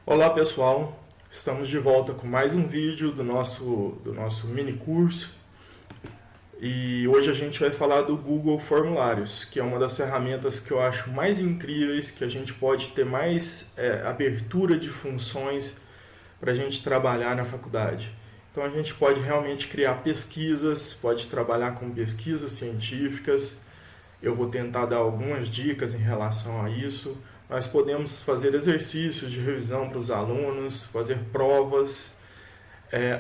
Olá pessoal, estamos de volta com mais um vídeo do nosso mini curso e hoje a gente vai falar do Google Formulários, que é uma das ferramentas que eu acho mais incríveis, que a gente pode ter mais abertura de funções para a gente trabalhar na faculdade. Então a gente pode realmente criar pesquisas, pode trabalhar com pesquisas científicas. Eu vou tentar dar algumas dicas em relação a isso. Nós podemos fazer exercícios de revisão para os alunos, fazer provas,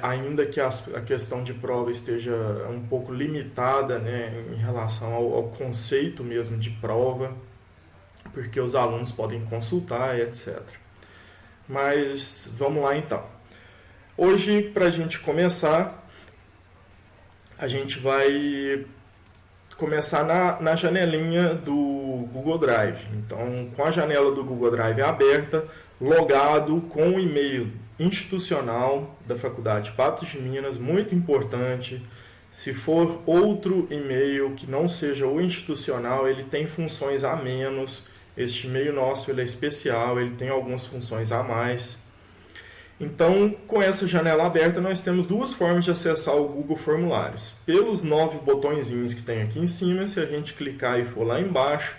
ainda que a questão de prova esteja um pouco limitada, né, em relação ao conceito mesmo de prova, porque os alunos podem consultar, etc. Mas vamos lá então. Hoje, para a gente começar, a gente vai começar na janelinha do Google Drive. Então, com a janela do Google Drive aberta, logado com o e-mail institucional da Faculdade Patos de Minas, muito importante. Se for outro e-mail que não seja o institucional, ele tem funções a menos. Este e-mail nosso ele é especial, ele tem algumas funções a mais. Então, com essa janela aberta, nós temos duas formas de acessar o Google Formulários. Pelos 9 botõezinhos que tem aqui em cima, se a gente clicar e for lá embaixo,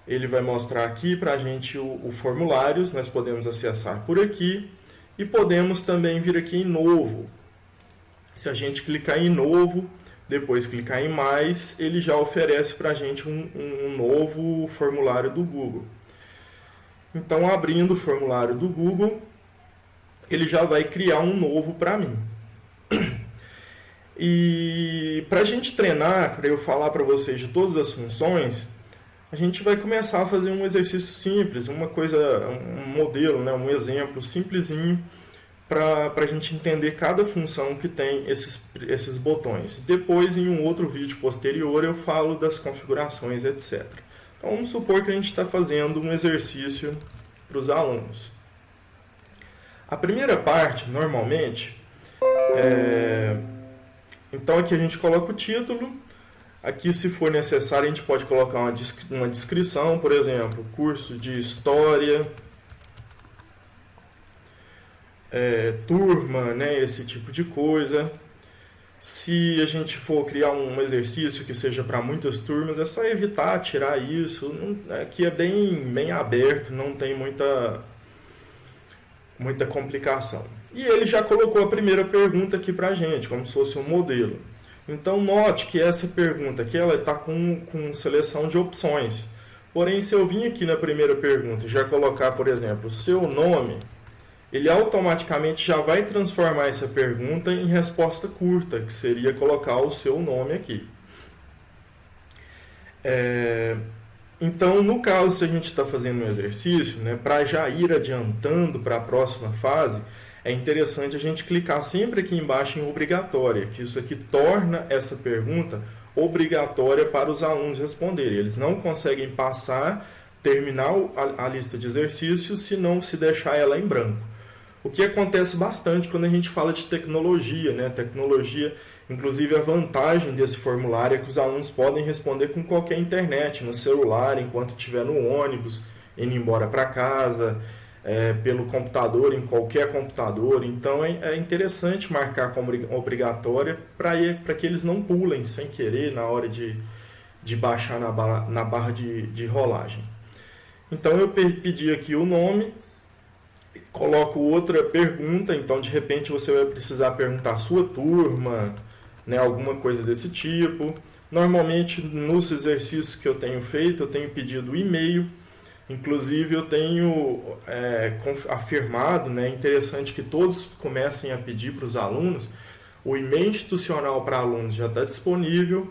ele vai mostrar aqui para a gente o Formulários, nós podemos acessar por aqui e podemos também vir aqui em Novo. Se a gente clicar em Novo, depois clicar em Mais, ele já oferece para a gente um novo formulário do Google. Então, abrindo o formulário do Google, ele já vai criar um novo para mim. E para a gente treinar, para eu falar para vocês de todas as funções, a gente vai começar a fazer um exercício simples, um modelo, né, um exemplo simplesinho, para a gente entender cada função que tem esses botões. Depois, em um outro vídeo posterior, eu falo das configurações, etc. Então, vamos supor que a gente está fazendo um exercício para os alunos. A primeira parte, normalmente, então aqui a gente coloca o título. Aqui, se for necessário, a gente pode colocar uma descrição, por exemplo, curso de História, turma, né, esse tipo de coisa. Se a gente for criar um exercício que seja para muitas turmas, é só evitar tirar isso. Aqui é bem aberto, não tem muita complicação. E ele já colocou a primeira pergunta aqui para a gente, como se fosse um modelo. Então, note que essa pergunta aqui está com seleção de opções. Porém, se eu vim aqui na primeira pergunta e já colocar, por exemplo, o seu nome, ele automaticamente já vai transformar essa pergunta em resposta curta, que seria colocar o seu nome aqui. Então, no caso, se a gente está fazendo um exercício, né, para já ir adiantando para a próxima fase, é interessante a gente clicar sempre aqui embaixo em obrigatória, que isso aqui torna essa pergunta obrigatória para os alunos responderem. Eles não conseguem terminar a lista de exercícios se deixar ela em branco. O que acontece bastante quando a gente fala de tecnologia, né? Tecnologia, inclusive a vantagem desse formulário é que os alunos podem responder com qualquer internet, no celular, enquanto estiver no ônibus, indo embora para casa, pelo computador, em qualquer computador. Então é interessante marcar como obrigatória para que eles não pulem sem querer na hora de baixar na barra de rolagem. Então eu pedi aqui o nome, coloco outra pergunta, então de repente você vai precisar perguntar a sua turma, né, alguma coisa desse tipo. Normalmente nos exercícios que eu tenho feito, eu tenho pedido o e-mail, inclusive eu tenho afirmado, né, é interessante que todos comecem a pedir para os alunos, o e-mail institucional para alunos já está disponível,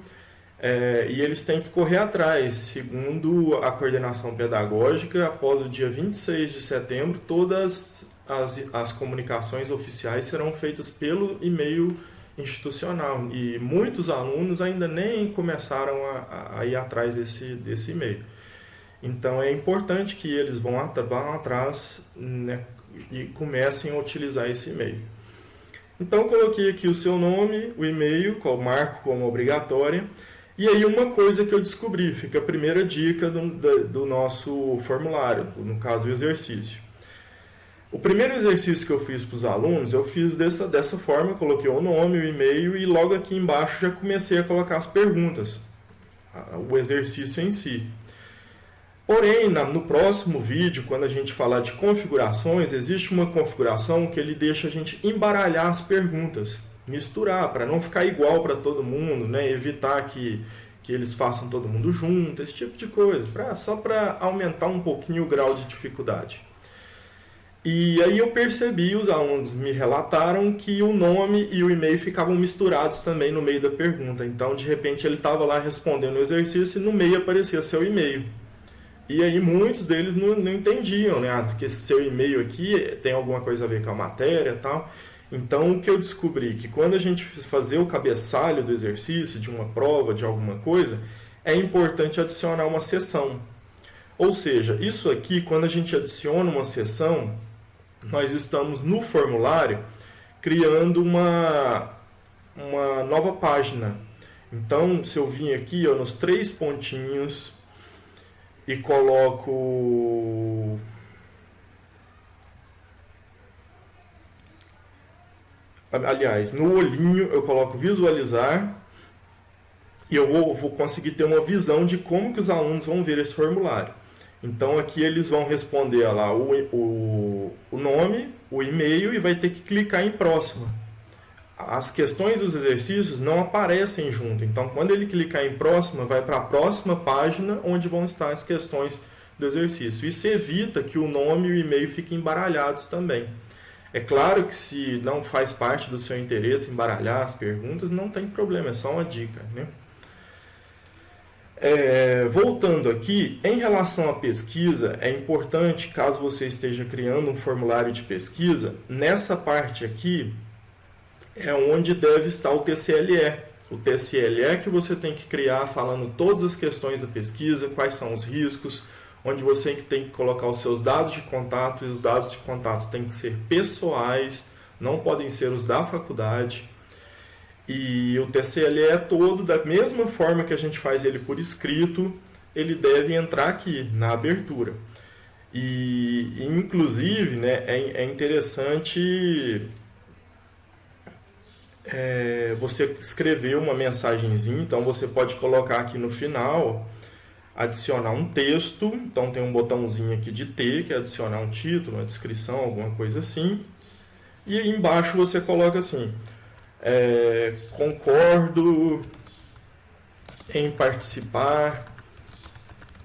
e eles têm que correr atrás. Segundo a coordenação pedagógica, após o dia 26 de setembro, todas as comunicações oficiais serão feitas pelo e-mail institucional. E muitos alunos ainda nem começaram a ir atrás desse e-mail. Então é importante que eles vão atrás, né, e comecem a utilizar esse e-mail. Então eu coloquei aqui o seu nome, o e-mail, marco como obrigatória. E aí uma coisa que eu descobri, fica a primeira dica do nosso formulário, no caso o exercício. O primeiro exercício que eu fiz para os alunos, eu fiz dessa forma, eu coloquei o nome, o e-mail e logo aqui embaixo já comecei a colocar as perguntas, o exercício em si. Porém, no próximo vídeo, quando a gente falar de configurações, existe uma configuração que ele deixa a gente embaralhar as perguntas, misturar, para não ficar igual para todo mundo, né? Evitar que eles façam todo mundo junto, esse tipo de coisa, só para aumentar um pouquinho o grau de dificuldade. E aí eu percebi, os alunos me relataram que o nome e o e-mail ficavam misturados também no meio da pergunta. Então, de repente, ele estava lá respondendo o exercício e no meio aparecia seu e-mail. E aí muitos deles não entendiam, né? Que esse seu e-mail aqui tem alguma coisa a ver com a matéria e tal. Então, o que eu descobri? Que quando a gente fazer o cabeçalho do exercício, de uma prova, de alguma coisa, é importante adicionar uma seção. Ou seja, isso aqui, quando a gente adiciona uma seção, nós estamos no formulário criando uma nova página. Então, se eu vim aqui nos 3 pontinhos e coloco aliás, no olhinho eu coloco visualizar e eu vou conseguir ter uma visão de como que os alunos vão ver esse formulário. Então aqui eles vão responder lá o nome, o e-mail e vai ter que clicar em próxima. As questões dos exercícios não aparecem junto, então quando ele clicar em próxima, vai para a próxima página onde vão estar as questões do exercício. Isso evita que o nome e o e-mail fiquem embaralhados também. É claro que se não faz parte do seu interesse embaralhar as perguntas, não tem problema, é só uma dica, né? Voltando aqui, em relação à pesquisa, é importante, caso você esteja criando um formulário de pesquisa, nessa parte aqui é onde deve estar o TCLE. O TCLE que você tem que criar falando todas as questões da pesquisa, quais são os riscos, onde você tem que colocar os seus dados de contato, e os dados de contato têm que ser pessoais, não podem ser os da faculdade. E o TCLE todo, da mesma forma que a gente faz ele por escrito, ele deve entrar aqui na abertura. E inclusive, né, é interessante você escrever uma mensagenzinha, então você pode colocar aqui no final, adicionar um texto, então tem um botãozinho aqui de T, que é adicionar um título, uma descrição, alguma coisa assim, e aí embaixo você coloca assim, concordo em participar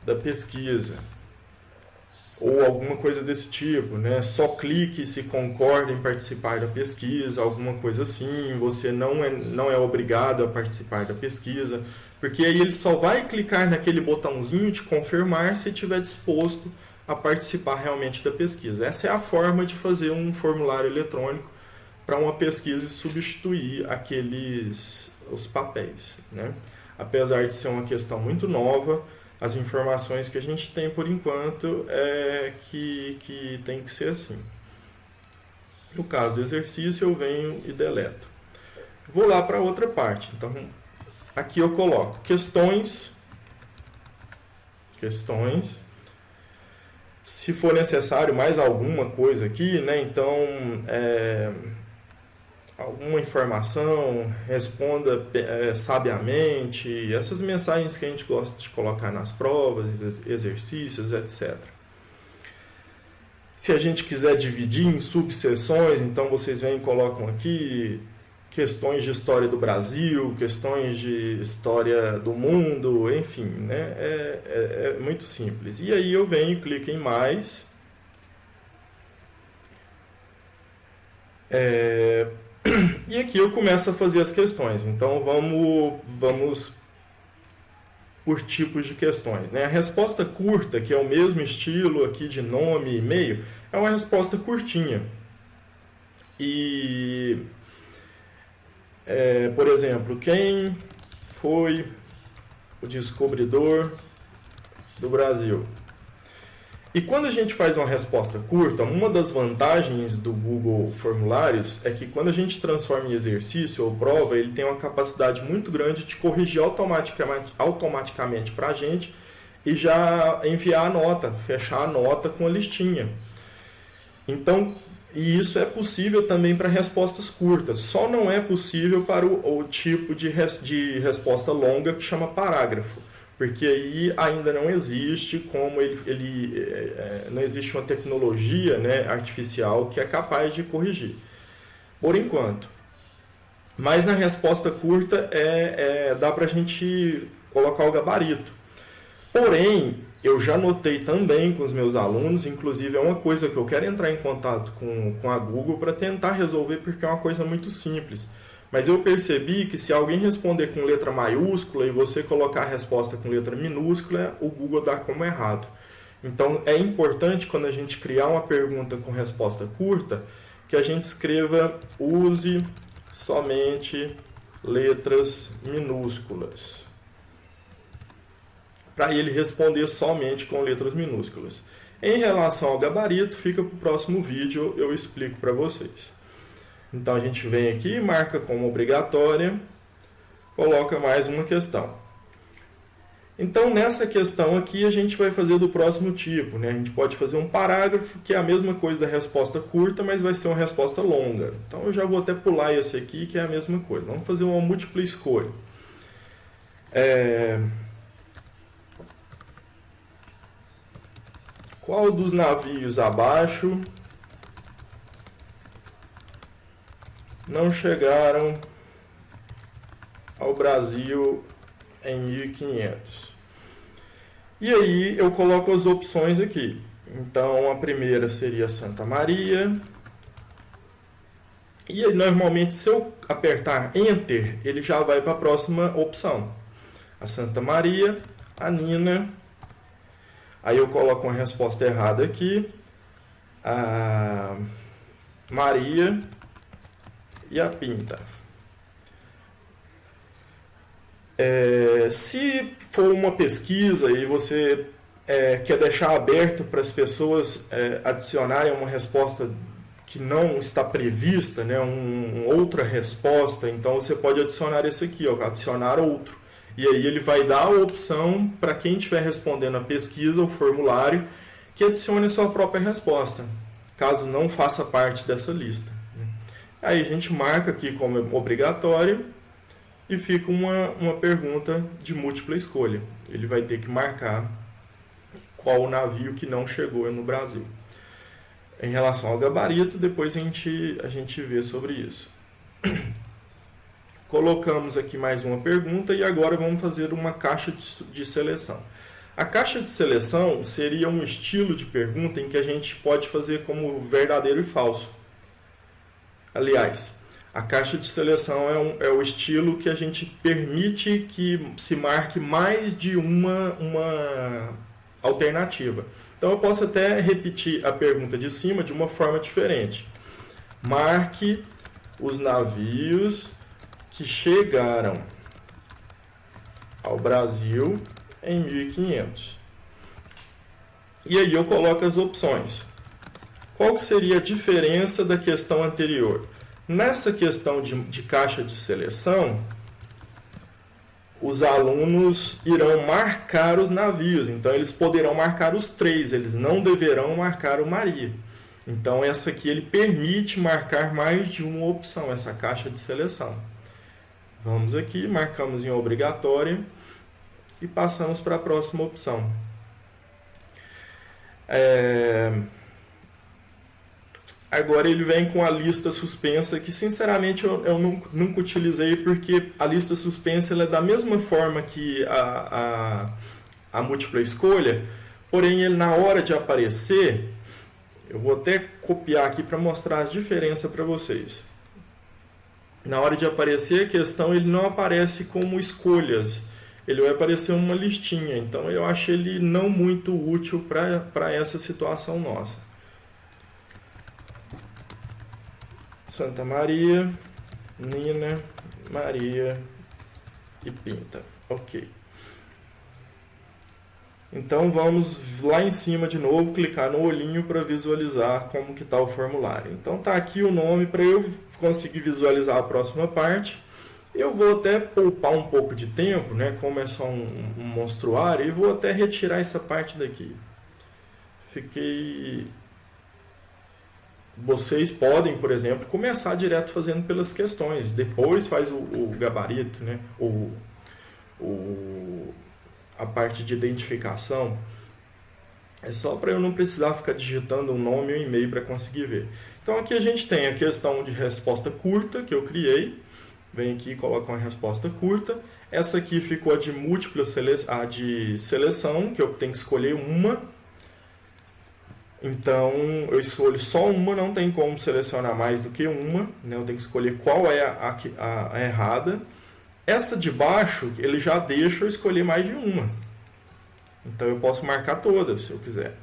da pesquisa, ou alguma coisa desse tipo, né? Só clique se concorda em participar da pesquisa, alguma coisa assim, você não é obrigado a participar da pesquisa, porque aí ele só vai clicar naquele botãozinho de confirmar se estiver disposto a participar realmente da pesquisa. Essa é a forma de fazer um formulário eletrônico para uma pesquisa e substituir os papéis, né? Apesar de ser uma questão muito nova, as informações que a gente tem por enquanto é que tem que ser assim. No caso do exercício, eu venho e deleto. Vou lá para outra parte. Então, aqui eu coloco questões. Se for necessário mais alguma coisa aqui, né? Então, alguma informação, responda sabiamente, essas mensagens que a gente gosta de colocar nas provas, exercícios, etc. Se a gente quiser dividir em subseções, então vocês vêm e colocam aqui questões de história do Brasil, questões de história do mundo, enfim, né? É muito simples. E aí eu venho e clico em mais. E aqui eu começo a fazer as questões. Então vamos por tipos de questões, né? A resposta curta, que é o mesmo estilo aqui de nome e e-mail, é uma resposta curtinha. E, por exemplo, quem foi o descobridor do Brasil? E quando a gente faz uma resposta curta, uma das vantagens do Google Formulários é que quando a gente transforma em exercício ou prova, ele tem uma capacidade muito grande de corrigir automaticamente para a gente e já enviar a nota, fechar a nota com a listinha. Então, E isso é possível também para respostas curtas, só não é possível para o tipo de resposta longa que chama parágrafo, porque aí ainda não existe como não existe uma tecnologia, né, artificial que é capaz de corrigir, por enquanto. Mas na resposta curta dá para a gente colocar o gabarito. Porém, eu já notei também com os meus alunos, inclusive é uma coisa que eu quero entrar em contato com a Google para tentar resolver, porque é uma coisa muito simples. Mas eu percebi que se alguém responder com letra maiúscula e você colocar a resposta com letra minúscula, o Google dá como errado. Então é importante, quando a gente criar uma pergunta com resposta curta, que a gente escreva use somente letras minúsculas, para ele responder somente com letras minúsculas. Em relação ao gabarito, fica para o próximo vídeo, eu explico para vocês. Então a gente vem aqui, marca como obrigatória, coloca mais uma questão. Então nessa questão aqui a gente vai fazer do próximo tipo, né? A gente pode fazer um parágrafo, que é a mesma coisa da resposta curta, mas vai ser uma resposta longa. Então eu já vou até pular esse aqui, que é a mesma coisa. Vamos fazer uma múltipla escolha. Qual dos navios abaixo não chegaram ao Brasil em 1500? E aí eu coloco as opções aqui. Então a primeira seria Santa Maria. E aí, normalmente, se eu apertar Enter, ele já vai para a próxima opção. A Santa Maria, a Nina. Aí eu coloco uma resposta errada aqui. A Maria e a Pinta. Se for uma pesquisa e você quer deixar aberto para as pessoas adicionarem uma resposta que não está prevista, né, outra resposta, então você pode adicionar esse aqui, ó, adicionar outro. E aí ele vai dar a opção para quem estiver respondendo a pesquisa, o formulário, que adicione a sua própria resposta, caso não faça parte dessa lista. Aí a gente marca aqui como obrigatório e fica uma pergunta de múltipla escolha. Ele vai ter que marcar qual o navio que não chegou no Brasil. Em relação ao gabarito, depois a gente vê sobre isso. Colocamos aqui mais uma pergunta e agora vamos fazer uma caixa de seleção. A caixa de seleção seria um estilo de pergunta em que a gente pode fazer como verdadeiro e falso. Aliás, a caixa de seleção é o estilo que a gente permite que se marque mais de uma alternativa. Então eu posso até repetir a pergunta de cima de uma forma diferente. Marque os navios que chegaram ao Brasil em 1500. E aí eu coloco as opções. Qual que seria a diferença da questão anterior? Nessa questão de caixa de seleção, os alunos irão marcar os navios, então eles poderão marcar os 3, eles não deverão marcar o Maria. Então essa aqui ele permite marcar mais de uma opção, essa caixa de seleção. Vamos aqui, marcamos em obrigatória e passamos para a próxima opção. Agora ele vem com a lista suspensa, que sinceramente eu nunca utilizei, porque a lista suspensa ela é da mesma forma que a múltipla escolha, porém ele, na hora de aparecer, eu vou até copiar aqui para mostrar a diferença para vocês. Na hora de aparecer a questão, ele não aparece como escolhas, ele vai aparecer uma listinha, então eu acho ele não muito útil para essa situação nossa. Santa Maria, Nina, Maria e Pinta. Ok. Então vamos lá em cima de novo, clicar no olhinho para visualizar como que está o formulário. Então está aqui o nome para eu conseguir visualizar a próxima parte. Eu vou até poupar um pouco de tempo, né, como é só um monstruário, e vou até retirar essa parte daqui. Fiquei vocês podem, por exemplo, começar direto fazendo pelas questões, depois faz o gabarito, né? A parte de identificação. É só para eu não precisar ficar digitando um nome e um e-mail para conseguir ver. Então aqui a gente tem a questão de resposta curta que eu criei. Vem aqui e coloca uma resposta curta. Essa aqui ficou a de múltipla a de seleção, que eu tenho que escolher uma. Então eu escolho só uma, não tem como selecionar mais do que uma, né? Eu tenho que escolher qual é a errada. Essa de baixo, ele já deixa eu escolher mais de uma. Então eu posso marcar todas, se eu quiser.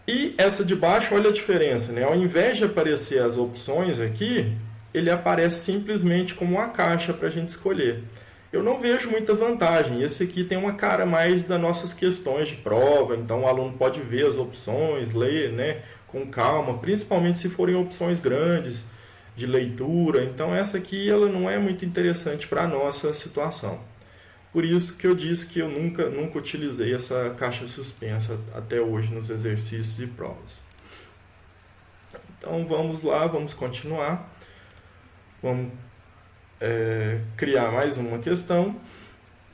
E essa de baixo, olha a diferença, né? Ao invés de aparecer as opções aqui, ele aparece simplesmente como uma caixa para a gente escolher. Eu não vejo muita vantagem. Esse aqui tem uma cara mais das nossas questões de prova, então o aluno pode ver as opções, ler, né, com calma, principalmente se forem opções grandes de leitura. Então essa aqui ela não é muito interessante para a nossa situação. Por isso que eu disse que eu nunca utilizei essa caixa suspensa até hoje nos exercícios e provas. Então vamos lá, vamos continuar. Vamos criar mais uma questão.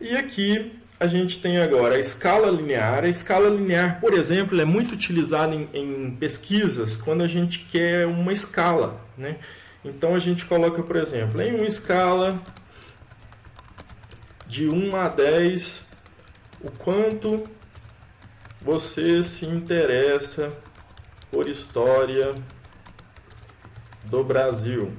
E aqui a gente tem agora a escala linear. A escala linear, por exemplo, é muito utilizada em pesquisas quando a gente quer uma escala, né? Então a gente coloca, por exemplo, em uma escala de 1 a 10, o quanto você se interessa por história do Brasil.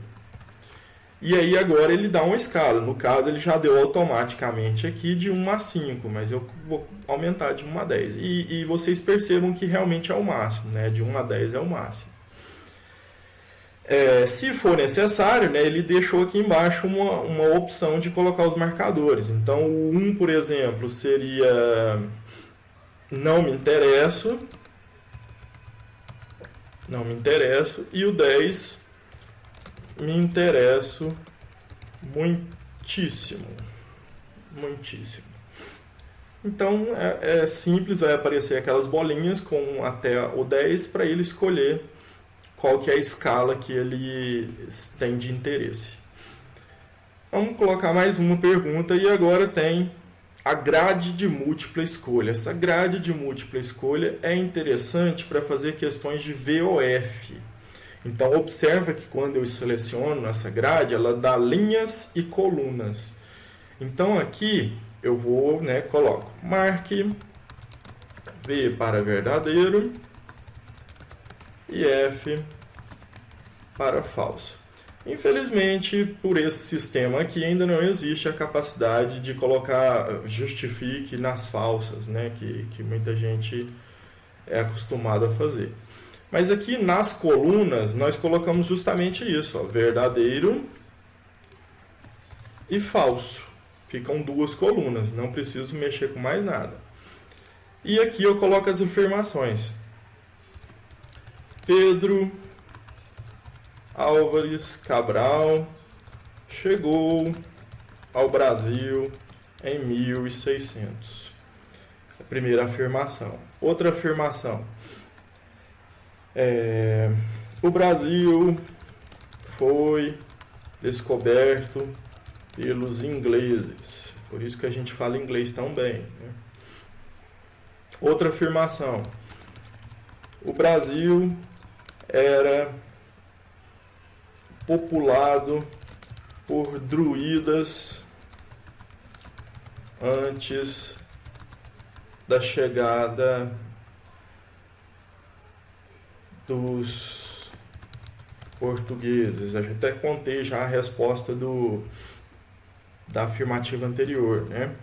E aí agora ele dá uma escala. No caso, ele já deu automaticamente aqui de 1 a 5, mas eu vou aumentar de 1 a 10. E vocês percebam que realmente é o máximo, né? De 1 a 10 é o máximo. Se for necessário, né, ele deixou aqui embaixo uma opção de colocar os marcadores. Então, o 1, por exemplo, seria não me interesso, e o 10, me interesso muitíssimo. Então, é simples, vai aparecer aquelas bolinhas com até o 10 para ele escolher qual que é a escala que ele tem de interesse. Vamos colocar mais uma pergunta e agora tem a grade de múltipla escolha. Essa grade de múltipla escolha é interessante para fazer questões de VOF. Então observa que quando eu seleciono essa grade, ela dá linhas e colunas. Então aqui eu vou, né, coloco marque V para verdadeiro e F para falso. Infelizmente, por esse sistema aqui ainda não existe a capacidade de colocar justifique nas falsas, né, que muita gente é acostumado a fazer. Mas aqui nas colunas nós colocamos justamente isso, ó, verdadeiro e falso. Ficam duas colunas, não preciso mexer com mais nada. E aqui eu coloco as afirmações. Pedro Álvares Cabral chegou ao Brasil em 1600. A primeira afirmação. Outra afirmação. O Brasil foi descoberto pelos ingleses. Por isso que a gente fala inglês tão bem, né? Outra afirmação. O Brasil era populado por druidas antes da chegada dos portugueses. Eu até contei já a resposta da afirmativa anterior, né?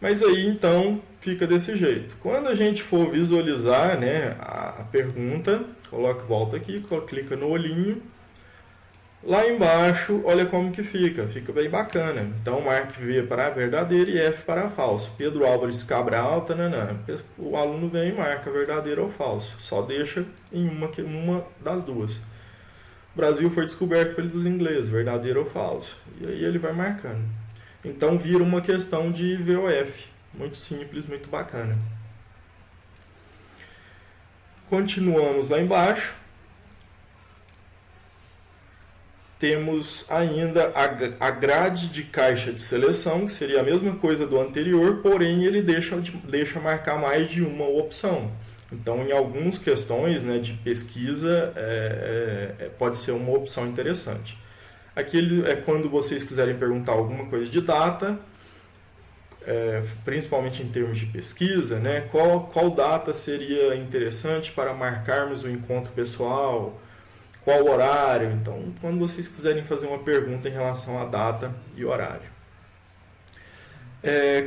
Mas aí então fica desse jeito. Quando a gente for visualizar, né, a pergunta, volta aqui, clica no olhinho. Lá embaixo, olha como que fica bem bacana. Então, marque V para verdadeiro e F para falso. Pedro Álvares Cabral, tananã. O aluno vem e marca verdadeiro ou falso. Só deixa em uma das duas. O Brasil foi descoberto pelos ingleses, verdadeiro ou falso. E aí ele vai marcando. Então, vira uma questão de VOF. Muito simples, muito bacana. Continuamos lá embaixo. temos ainda a grade de caixa de seleção, que seria a mesma coisa do anterior, porém ele deixa marcar mais de uma opção. Então, em algumas questões, né, de pesquisa, pode ser uma opção interessante. Aqui é quando vocês quiserem perguntar alguma coisa de data, principalmente em termos de pesquisa, né, qual data seria interessante para marcarmos o encontro pessoal, qual horário. Então, quando vocês quiserem fazer uma pergunta em relação à data e horário.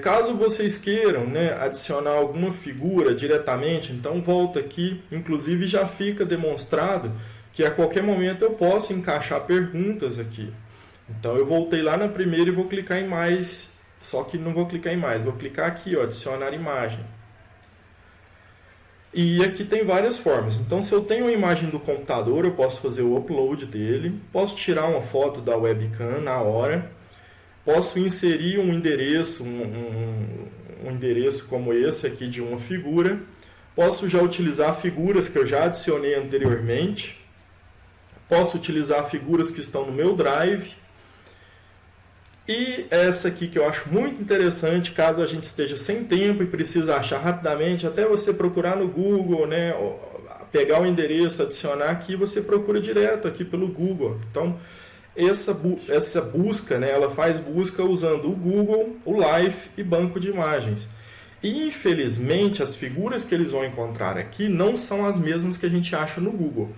Caso vocês queiram, né, adicionar alguma figura diretamente, então volta aqui, inclusive já fica demonstrado que a qualquer momento eu posso encaixar perguntas aqui. Então eu voltei lá na primeira e vou clicar em mais, só que não vou clicar em mais, vou clicar aqui, ó, adicionar imagem. E aqui tem várias formas. Então, se eu tenho uma imagem do computador, eu posso fazer o upload dele, posso tirar uma foto da webcam na hora, posso inserir um endereço, um endereço como esse aqui de uma figura, posso já utilizar figuras que eu já adicionei anteriormente, posso utilizar figuras que estão no meu Drive. E essa aqui que eu acho muito interessante, caso a gente esteja sem tempo e precisa achar rapidamente, até você procurar no Google, né, pegar o endereço, adicionar aqui, você procura direto aqui pelo Google. Então, essa busca, né, ela faz busca usando o Google, o Live e banco de imagens. E, infelizmente, as figuras que eles vão encontrar aqui não são as mesmas que a gente acha no Google.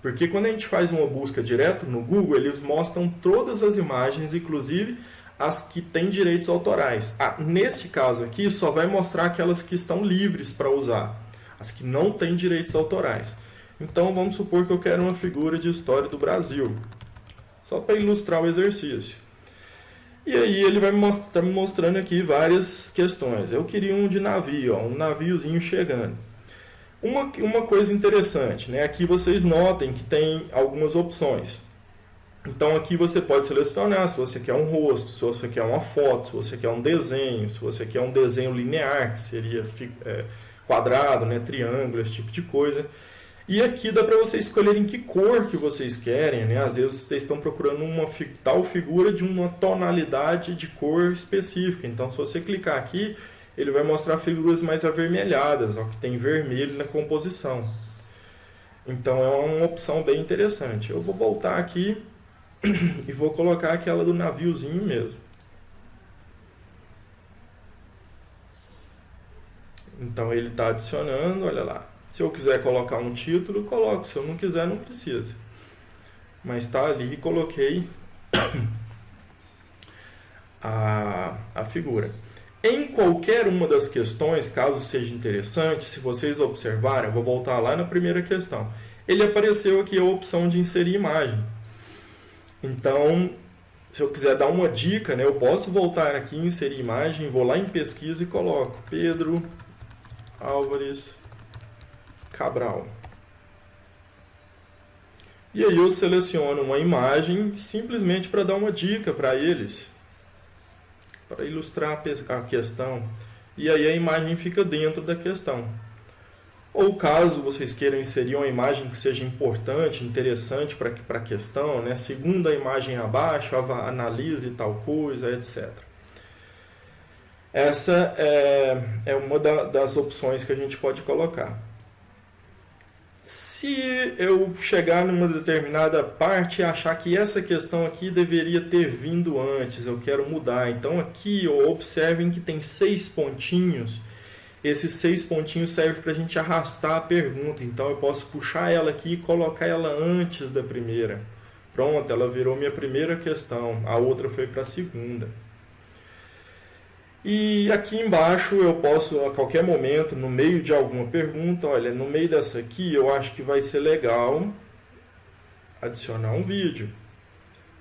Porque quando a gente faz uma busca direto no Google, eles mostram todas as imagens, inclusive as que têm direitos autorais. Nesse caso aqui, só vai mostrar aquelas que estão livres para usar, as que não têm direitos autorais. Então, vamos supor que eu quero uma figura de história do Brasil, só para ilustrar o exercício. E aí ele vai estar me mostrando aqui várias questões. Eu queria um de navio, ó, um naviozinho chegando. Uma coisa interessante, né? Aqui vocês notem que tem algumas opções. Então aqui você pode selecionar se você quer um rosto, se você quer uma foto, se você quer um desenho, se você quer um desenho linear, que seria quadrado, né? Triângulo, esse tipo de coisa. E aqui dá para vocês escolherem que cor que vocês querem, né? Às vezes vocês estão procurando uma tal figura de uma tonalidade de cor específica. Então se você clicar aqui, ele vai mostrar figuras mais avermelhadas, ó, que tem vermelho na composição. Então é uma opção bem interessante. Eu vou voltar aqui e vou colocar aquela do naviozinho mesmo. Então ele está adicionando, olha lá. Se eu quiser colocar um título, eu coloco. Se eu não quiser, não precisa. Mas está ali e coloquei a figura. Em qualquer uma das questões, caso seja interessante, se vocês observarem, eu vou voltar lá na primeira questão. Ele apareceu aqui a opção de inserir imagem. Então, se eu quiser dar uma dica, né, eu posso voltar aqui, inserir imagem, vou lá em pesquisa e coloco Pedro Álvares Cabral. E aí eu seleciono uma imagem simplesmente para dar uma dica para eles, para ilustrar a questão. E aí a imagem fica dentro da questão. Ou caso vocês queiram inserir uma imagem que seja importante, interessante para a questão, né? Segundo a imagem abaixo, analise tal coisa, etc. Essa é uma das opções que a gente pode colocar. Se eu chegar numa determinada parte e achar que essa questão aqui deveria ter vindo antes, eu quero mudar. Então aqui observem que tem 6 pontinhos. Esses 6 pontinhos servem para a gente arrastar a pergunta. Então eu posso puxar ela aqui e colocar ela antes da primeira. Pronto, ela virou minha primeira questão. A outra foi para a segunda. E aqui embaixo eu posso, a qualquer momento, no meio de alguma pergunta, olha, no meio dessa aqui eu acho que vai ser legal adicionar um vídeo.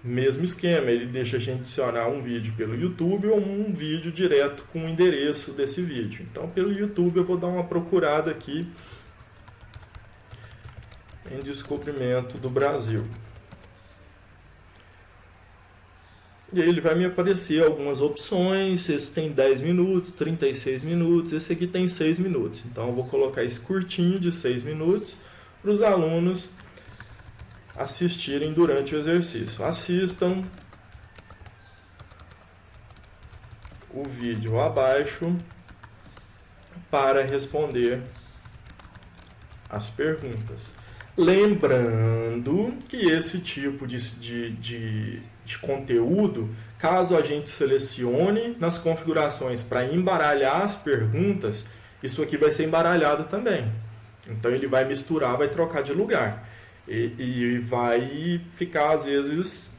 Mesmo esquema, ele deixa a gente adicionar um vídeo pelo YouTube ou um vídeo direto com o endereço desse vídeo. Então, pelo YouTube eu vou dar uma procurada aqui em descobrimento do Brasil. E aí ele vai me aparecer algumas opções. Esse tem 10 minutos, 36 minutos, esse aqui tem 6 minutos. Então eu vou colocar esse curtinho de 6 minutos para os alunos assistirem durante o exercício. Assistam o vídeo abaixo para responder as perguntas. Lembrando que esse tipo de conteúdo, caso a gente selecione nas configurações para embaralhar as perguntas, isso aqui vai ser embaralhado também. Então ele vai misturar, vai trocar de lugar. E vai ficar, às vezes,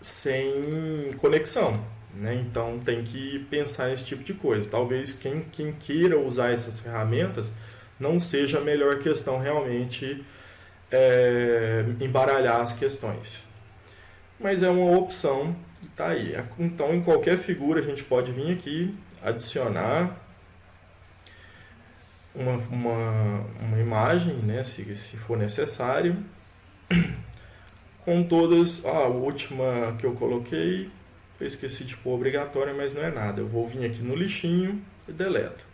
sem conexão, né? Então tem que pensar nesse tipo de coisa. Talvez quem queira usar essas ferramentas não seja a melhor questão realmente embaralhar as questões. Mas é uma opção, tá aí. Então em qualquer figura a gente pode vir aqui, adicionar uma imagem, né, se for necessário, com todas. A última que eu coloquei, eu esqueci de pôr obrigatória, mas não é nada. Eu vou vir aqui no lixinho e deleto.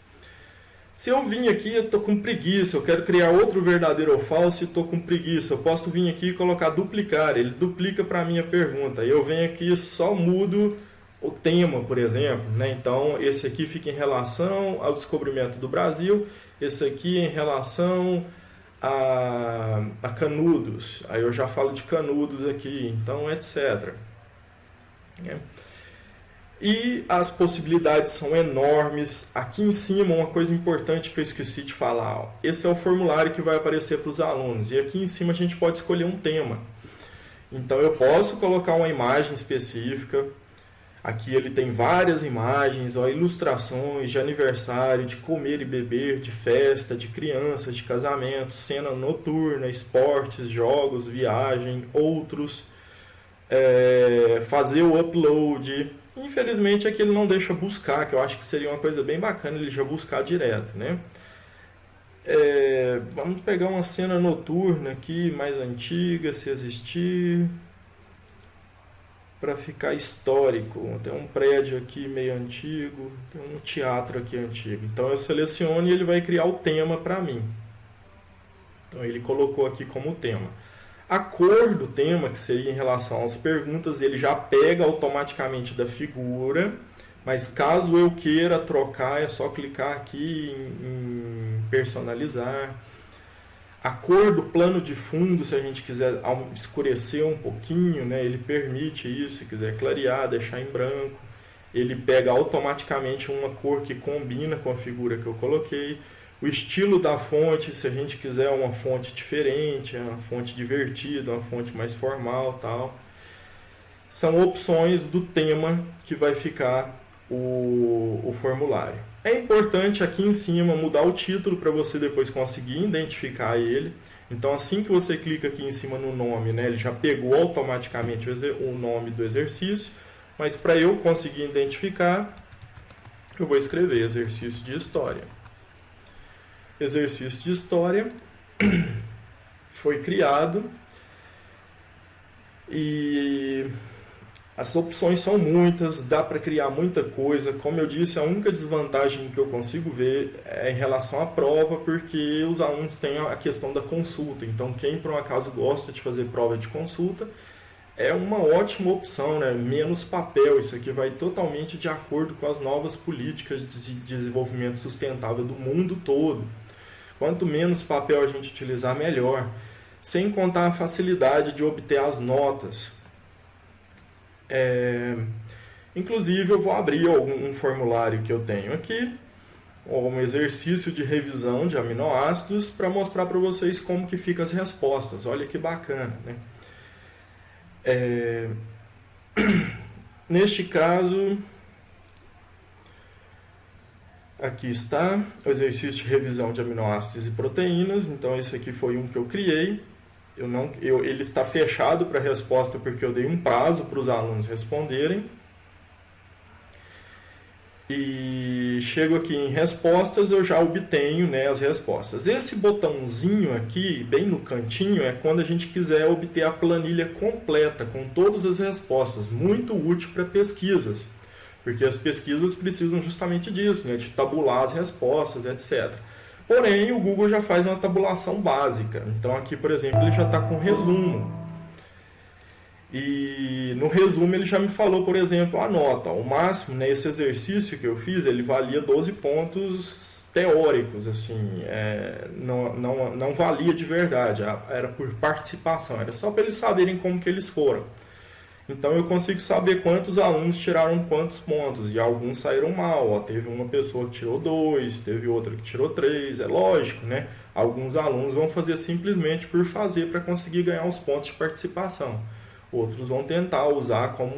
Se eu vim aqui, eu estou com preguiça, eu quero criar outro verdadeiro ou falso e estou com preguiça, eu posso vir aqui e colocar duplicar, ele duplica para a minha pergunta. Eu venho aqui e só mudo o tema, por exemplo, né? Então, esse aqui fica em relação ao descobrimento do Brasil, esse aqui em relação a Canudos. Aí eu já falo de Canudos aqui, então, etc. E as possibilidades são enormes. Aqui em cima, uma coisa importante que eu esqueci de falar. Esse é o formulário que vai aparecer para os alunos. E aqui em cima a gente pode escolher um tema. Então eu posso colocar uma imagem específica. Aqui ele tem várias imagens, ilustrações de aniversário, de comer e beber, de festa, de crianças, de casamento, cena noturna, esportes, jogos, viagem, outros. Fazer o upload. Infelizmente aqui ele não deixa buscar, que eu acho que seria uma coisa bem bacana ele já buscar direto, né? Vamos pegar uma cena noturna aqui, mais antiga, se existir, para ficar histórico. Tem um prédio aqui meio antigo, tem um teatro aqui antigo. Então eu seleciono e ele vai criar o tema para mim. Então ele colocou aqui como tema. A cor do tema, que seria em relação às perguntas, ele já pega automaticamente da figura, mas caso eu queira trocar, é só clicar aqui em personalizar. A cor do plano de fundo, se a gente quiser escurecer um pouquinho, né, ele permite isso, se quiser clarear, deixar em branco. Ele pega automaticamente uma cor que combina com a figura que eu coloquei. O estilo da fonte, se a gente quiser uma fonte diferente, uma fonte divertida, uma fonte mais formal, tal. São opções do tema que vai ficar o formulário. É importante aqui em cima mudar o título para você depois conseguir identificar ele. Então assim que você clica aqui em cima no nome, né, ele já pegou automaticamente o nome do exercício, mas para eu conseguir identificar, eu vou escrever exercício de história. Exercício de história foi criado e as opções são muitas, dá para criar muita coisa. Como eu disse, a única desvantagem que eu consigo ver é em relação à prova, porque os alunos têm a questão da consulta. Então, quem por um acaso gosta de fazer prova de consulta, é uma ótima opção, né? Menos papel. Isso aqui vai totalmente de acordo com as novas políticas de desenvolvimento sustentável do mundo todo. Quanto menos papel a gente utilizar, melhor. Sem contar a facilidade de obter as notas. Inclusive, eu vou abrir um formulário que eu tenho aqui, um exercício de revisão de aminoácidos, para mostrar para vocês como que fica as respostas. Olha que bacana, né? Neste caso, aqui está o exercício de revisão de aminoácidos e proteínas. Então esse aqui foi um que eu criei. Ele está fechado para resposta porque eu dei um prazo para os alunos responderem. E chego aqui em respostas, eu já obtenho, né, as respostas. Esse botãozinho aqui, bem no cantinho, é quando a gente quiser obter a planilha completa, com todas as respostas. Muito útil para pesquisas, porque as pesquisas precisam justamente disso, né, de tabular as respostas, etc. Porém, o Google já faz uma tabulação básica. Então aqui, por exemplo, ele já está com resumo. E no resumo ele já me falou, por exemplo, a nota. O máximo, né, esse exercício que eu fiz, ele valia 12 pontos teóricos, assim, não valia de verdade, era por participação, era só para eles saberem como que eles foram. Então eu consigo saber quantos alunos tiraram quantos pontos, e alguns saíram mal. Ó, teve uma pessoa que tirou 2, teve outra que tirou 3, é lógico, né? Alguns alunos vão fazer simplesmente por fazer para conseguir ganhar os pontos de participação. Outros vão tentar usar como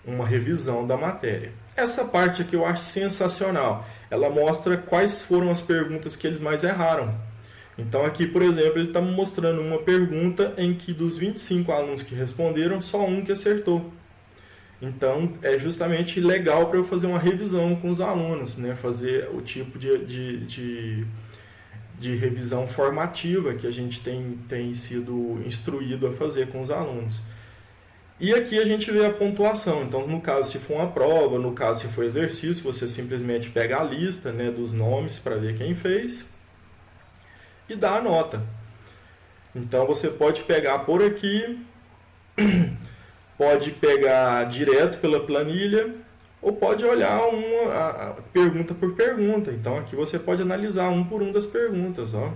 uma revisão da matéria. Essa parte aqui eu acho sensacional. Ela mostra quais foram as perguntas que eles mais erraram. Então aqui, por exemplo, ele está me mostrando uma pergunta em que dos 25 alunos que responderam, só um que acertou. Então é justamente legal para eu fazer uma revisão com os alunos, né? Fazer o tipo de revisão formativa que a gente tem sido instruído a fazer com os alunos. E aqui a gente vê a pontuação. Então, no caso, se for uma prova, no caso, se for exercício, você simplesmente pega a lista, né, dos nomes para ver quem fez e dá a nota. Então, você pode pegar por aqui, pode pegar direto pela planilha, ou pode olhar pergunta por pergunta. Então, aqui você pode analisar um por um das perguntas, ó.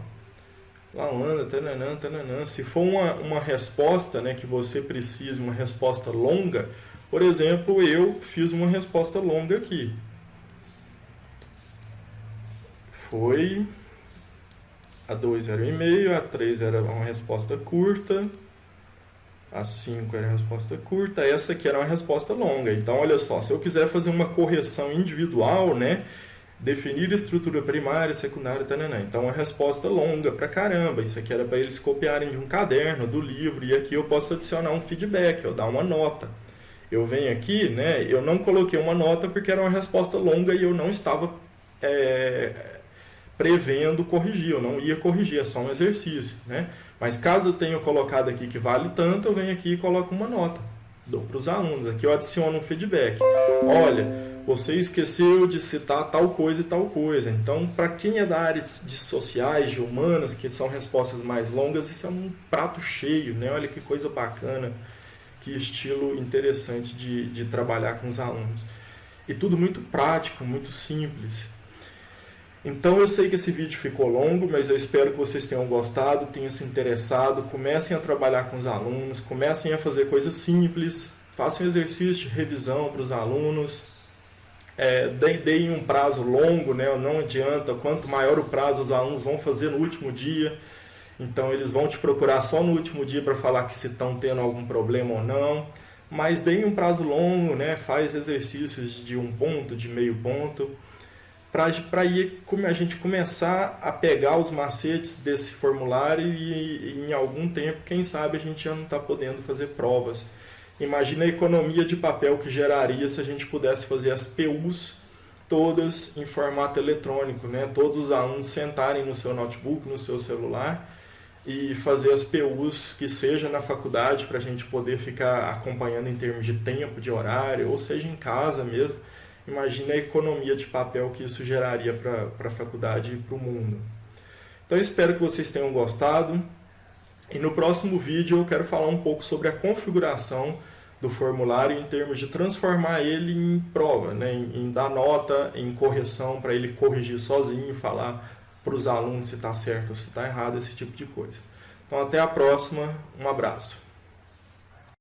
Laanda, tananã, tananã. Se for uma resposta, né, que você precisa, uma resposta longa, por exemplo, eu fiz uma resposta longa aqui. Foi... A 2 era 1,5, a 3 era uma resposta curta, a 5 era uma resposta curta, essa aqui era uma resposta longa. Então, olha só, se eu quiser fazer uma correção individual, né, definir estrutura primária, secundária, tananã. Então, uma resposta longa pra caramba. Isso aqui era para eles copiarem de um caderno, do livro, e aqui eu posso adicionar um feedback, eu dar uma nota. Eu venho aqui, né, eu não coloquei uma nota porque era uma resposta longa e eu não estava prevendo corrigir, eu não ia corrigir, é só um exercício, né? Mas caso eu tenha colocado aqui que vale tanto, eu venho aqui e coloco uma nota, dou para os alunos. Aqui eu adiciono um feedback. Olha, você esqueceu de citar tal coisa e tal coisa. Então, para quem é da área de sociais, de humanas, que são respostas mais longas, isso é um prato cheio, né? Olha que coisa bacana, que estilo interessante de trabalhar com os alunos. E tudo muito prático, muito simples. Então eu sei que esse vídeo ficou longo, mas eu espero que vocês tenham gostado, tenham se interessado, comecem a trabalhar com os alunos, comecem a fazer coisas simples, façam exercício de revisão para os alunos, deem um prazo longo, né? Não adianta, quanto maior o prazo os alunos vão fazer no último dia, então eles vão te procurar só no último dia para falar que se estão tendo algum problema ou não, mas deem um prazo longo, né? Faz exercícios de 1 ponto, de meio ponto, para a gente começar a pegar os macetes desse formulário e em algum tempo, quem sabe, a gente já não está podendo fazer provas. Imagina a economia de papel que geraria se a gente pudesse fazer as PUs todas em formato eletrônico, né? Todos os alunos sentarem no seu notebook, no seu celular e fazer as PUs que seja na faculdade para a gente poder ficar acompanhando em termos de tempo, de horário, ou seja em casa mesmo. Imagine a economia de papel que isso geraria para a faculdade e para o mundo. Então, espero que vocês tenham gostado. E no próximo vídeo eu quero falar um pouco sobre a configuração do formulário em termos de transformar ele em prova, né? Em dar nota, em correção, para ele corrigir sozinho, falar para os alunos se está certo ou se está errado, esse tipo de coisa. Então, até a próxima. Um abraço.